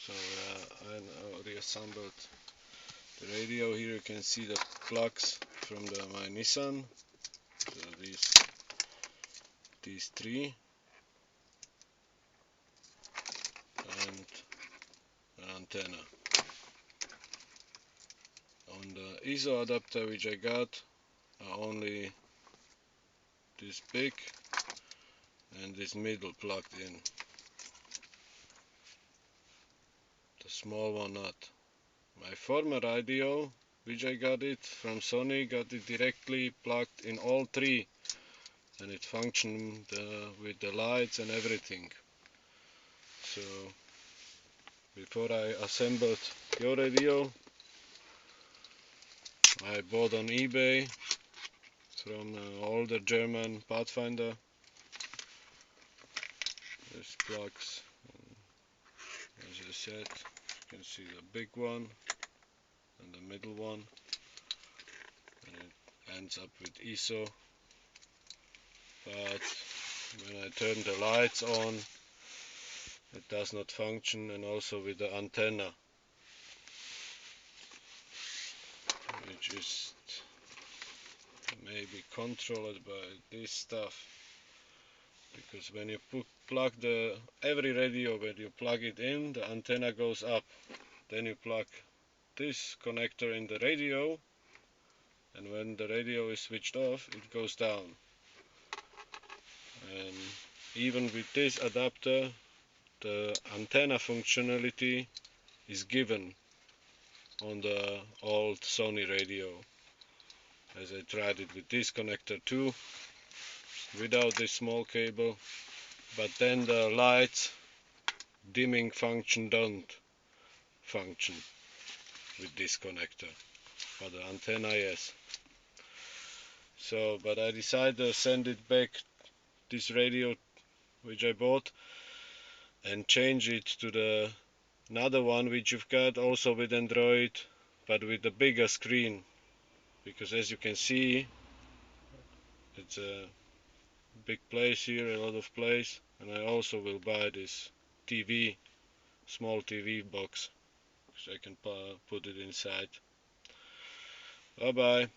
So I reassembled the radio. Here you can see the plugs from my Nissan. So these three and an antenna. On the ISO adapter which I got are only this big and this middle plugged in. The small one not. My former radio, which I got it from Sony, got it directly plugged in all three, and it functioned with the lights and everything. So before I assembled your radio, I bought on eBay from an older German Pathfinder these plugs. As I said, you can see the big one and the middle one, and it ends up with ISO. But when I turn the lights on, it does not function, and also with the antenna, which is maybe controlled by this stuff. Because when you plug every radio, when you plug it in, the antenna goes up. Then you plug this connector in the radio, and when the radio is switched off, it goes down. And even with this adapter, the antenna functionality is given on the old Sony radio, as I tried it with this connector too, without this small cable, but then the lights dimming function don't function with this connector, but the antenna yes. So, but I decided to send it back, this radio which I bought, and change it to another one which you've got also with Android, but with a bigger screen, because as you can see, it's a big place here, a lot of place, and I also will buy this TV, small TV box, so I can put it inside. Bye bye.